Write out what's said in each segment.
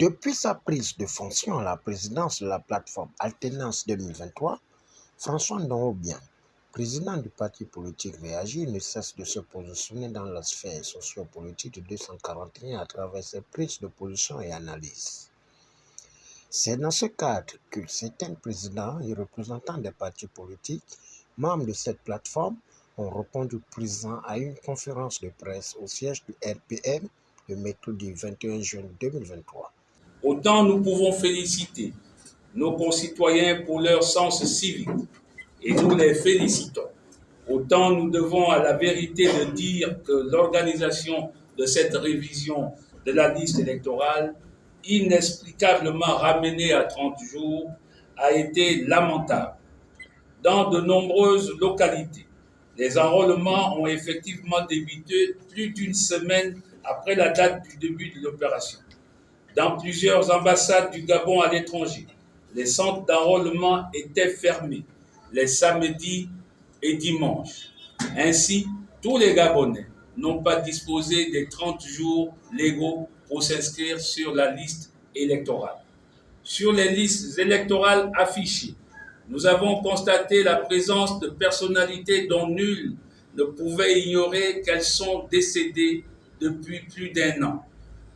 Depuis sa prise de fonction à la présidence de la plateforme Alternance 2023, François Ndongobien, président du parti politique Réagir, ne cesse de se positionner dans la sphère sociopolitique de 241 à travers ses prises de position et analyses. C'est dans ce cadre que certains présidents et représentants des partis politiques, membres de cette plateforme, ont répondu présent à une conférence de presse au siège du RPM le mercredi 21 juin 2023. Autant nous pouvons féliciter nos concitoyens pour leur sens civique et nous les félicitons. Autant nous devons à la vérité de dire que l'organisation de cette révision de la liste électorale, inexplicablement ramenée à 30 jours, a été lamentable. Dans de nombreuses localités, les enrôlements ont effectivement débuté plus d'une semaine après la date du début de l'opération. Dans plusieurs ambassades du Gabon à l'étranger, les centres d'enrôlement étaient fermés les samedis et dimanches. Ainsi, tous les Gabonais n'ont pas disposé des 30 jours légaux pour s'inscrire sur la liste électorale. Sur les listes électorales affichées, nous avons constaté la présence de personnalités dont nul ne pouvait ignorer qu'elles sont décédées depuis plus d'1 an.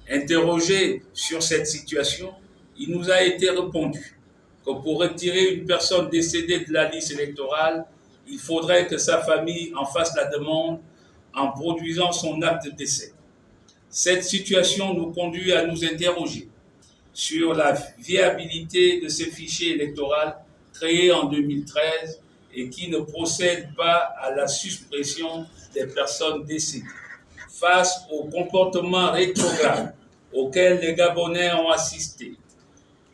Interrogé sur cette situation, il nous a été répondu que pour retirer une personne décédée de la liste électorale, il faudrait que sa famille en fasse la demande en produisant son acte de décès. Cette situation nous conduit à nous interroger sur la viabilité de ces fichiers électoraux créés en 2013 et qui ne procèdent pas à la suppression des personnes décédées. Face au comportement rétrograde auquel les Gabonais ont assisté,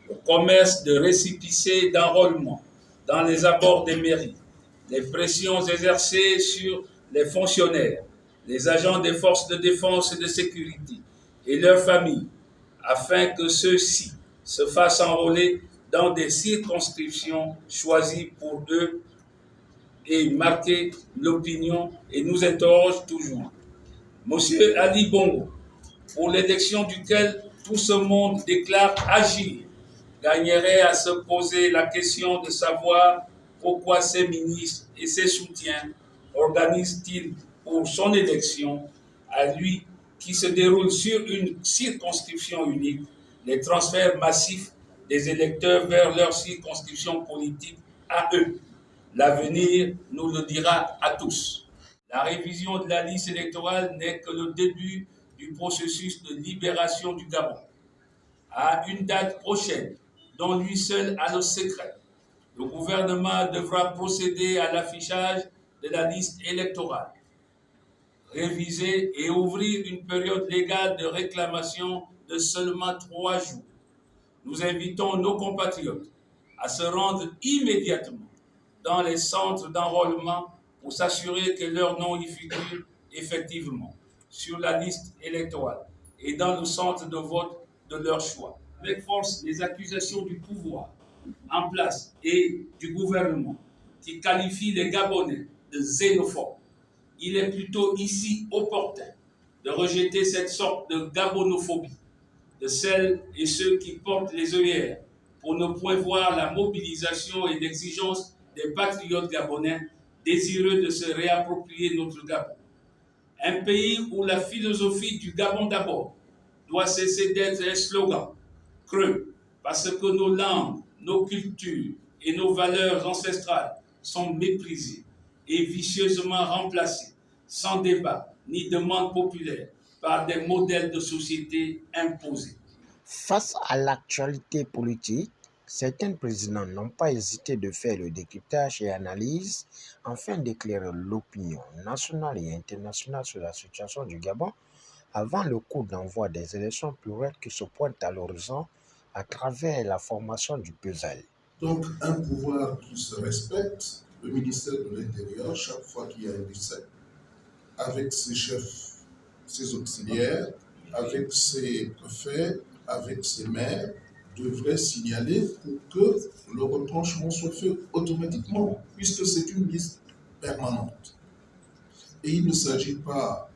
le commerce de récépissés d'enrôlement dans les abords des mairies, les pressions exercées sur les fonctionnaires, les agents des forces de défense et de sécurité et leurs familles, afin que ceux-ci se fassent enrôler dans des circonscriptions choisies pour eux et marquer l'opinion et nous interroge toujours. Monsieur Ali Bongo, pour l'élection duquel tout ce monde déclare agir, gagnerait à se poser la question de savoir pourquoi ses ministres et ses soutiens organisent-ils pour son élection, à lui qui se déroule sur une circonscription unique, les transferts massifs des électeurs vers leur circonscription politique à eux. L'avenir nous le dira à tous. La révision de la liste électorale n'est que le début du processus de libération du Gabon. À une date prochaine, dont lui seul a le secret, le gouvernement devra procéder à l'affichage de la liste électorale, réviser et ouvrir une période légale de réclamation de seulement 3 jours. Nous invitons nos compatriotes à se rendre immédiatement dans les centres d'enrôlement pour s'assurer que leur nom y figure effectivement sur la liste électorale et dans le centre de vote de leur choix. Avec force, les accusations du pouvoir en place et du gouvernement qui qualifient les Gabonais de xénophobes, il est plutôt ici opportun de rejeter cette sorte de gabonophobie de celles et ceux qui portent les œillères pour ne point voir la mobilisation et l'exigence des patriotes gabonais désireux de se réapproprier notre Gabon. Un pays où la philosophie du Gabon d'abord doit cesser d'être un slogan creux, parce que nos langues, nos cultures et nos valeurs ancestrales sont méprisées et vicieusement remplacées, sans débat ni demande populaire, par des modèles de société imposés. Face à l'actualité politique, certains présidents n'ont pas hésité de faire le décryptage et analyse afin d'éclairer l'opinion nationale et internationale sur la situation du Gabon avant le coup d'envoi des élections plurielles qui se pointent à l'horizon à travers la formation du puzzle. Donc un pouvoir qui se respecte, le ministère de l'Intérieur, chaque fois qu'il y a un décès, avec ses chefs, ses auxiliaires, avec ses préfets, avec ses maires, devrait signaler pour que le retranchement soit fait automatiquement, puisque c'est une liste permanente. Et il ne s'agit pas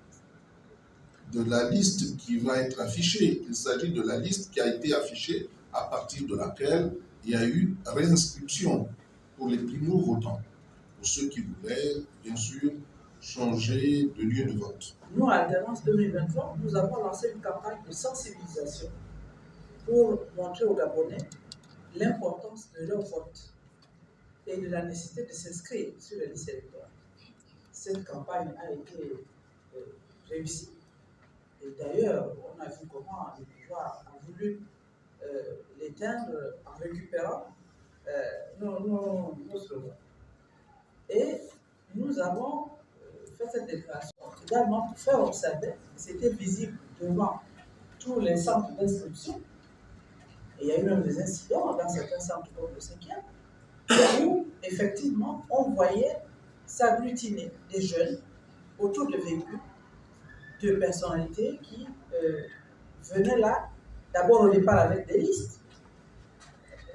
de la liste qui va être affichée. Il s'agit de la liste qui a été affichée à partir de laquelle il y a eu réinscription pour les primo-votants, pour ceux qui voulaient, bien sûr, changer de lieu de vote. Nous, à Alternance 2023, nous avons lancé une campagne de sensibilisation pour montrer aux Gabonais l'importance de leur vote et de la nécessité de s'inscrire sur les listes électorales. Cette campagne a été réussie. Et d'ailleurs, on a vu comment le pouvoir a voulu l'éteindre en récupérant nos slogans. Et nous avons fait cette déclaration également pour faire observer que c'était visible devant tous les centres d'inscription. Et il y a eu même des incidents dans certains centres comme le 5e, où effectivement on voyait s'agglutiner des jeunes autour de véhicules, de personnalités qui venaient là, d'abord au départ avec des listes.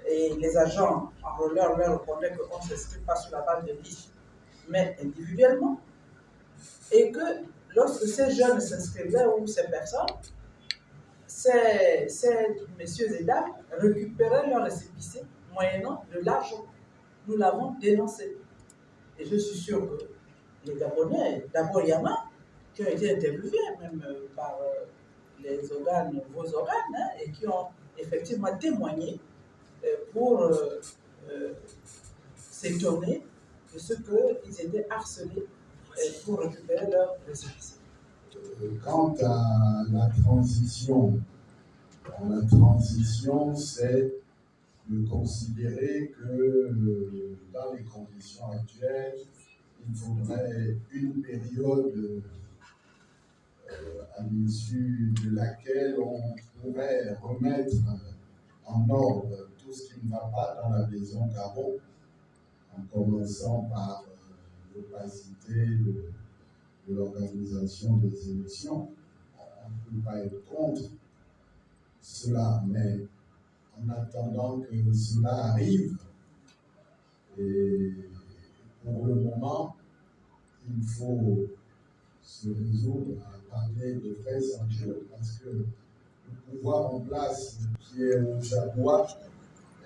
Et les agents enrôleurs leur répondaient qu'on ne s'inscrit pas sur la base de listes, mais individuellement. Et que lorsque ces jeunes s'inscrivaient ou ces personnes, ces messieurs et dames récupéraient leur récépissé moyennant de l'argent. Nous l'avons dénoncé. Et je suis sûr que les Gabonais, d'abord il y en a qui ont été interviewés même par les organes, vos organes, et qui ont effectivement témoigné pour s'étonner de ce qu'ils étaient harcelés pour récupérer leur récépissé. Quant à la transition, c'est de considérer que dans les conditions actuelles, il faudrait une période à l'issue de laquelle on pourrait remettre en ordre tout ce qui ne va pas dans la maison Gabon, en commençant par l'opacité de l'organisation des élections. On ne peut pas être contre cela, mais en attendant que cela arrive, et pour le moment, il faut se résoudre à parler de vrais enjeux, parce que le pouvoir en place qui est au Jaguar,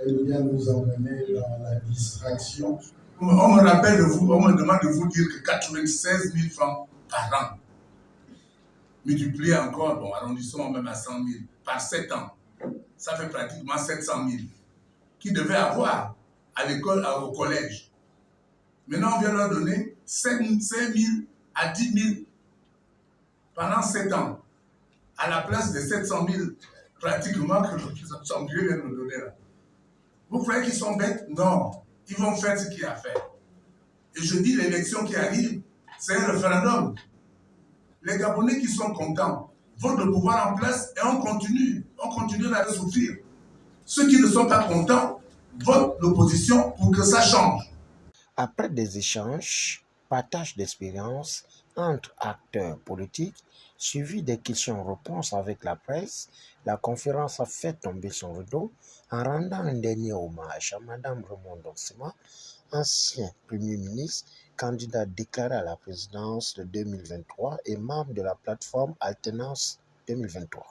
elle vient nous emmener dans la distraction. On me rappelle de vous, on me demande de vous dire que 96 000 francs par an, multiplié encore, bon, arrondissons même à 100 000, par 7 ans, ça fait pratiquement 700 000, qui devaient avoir à l'école, au collège. Maintenant, on vient leur donner 5 000 à 10 000 pendant 7 ans, à la place des 700 000 pratiquement que l'Assemblée vient nous donner là. Vous croyez qu'ils sont bêtes? Non. Ils vont faire ce qu'il y a à faire. Et je dis, l'élection qui arrive, c'est un référendum. Les Gabonais qui sont contents votent le pouvoir en place et on continue à le souffrir. Ceux qui ne sont pas contents votent l'opposition pour que ça change. Après des échanges, partage d'expériences entre acteurs politiques, suivi des questions-réponses avec la presse, la conférence a fait tomber son rideau en rendant un dernier hommage à Mme Raymond Doxima, ancien Premier ministre, candidat déclaré à la présidence de 2023 et membre de la plateforme Alternance 2023.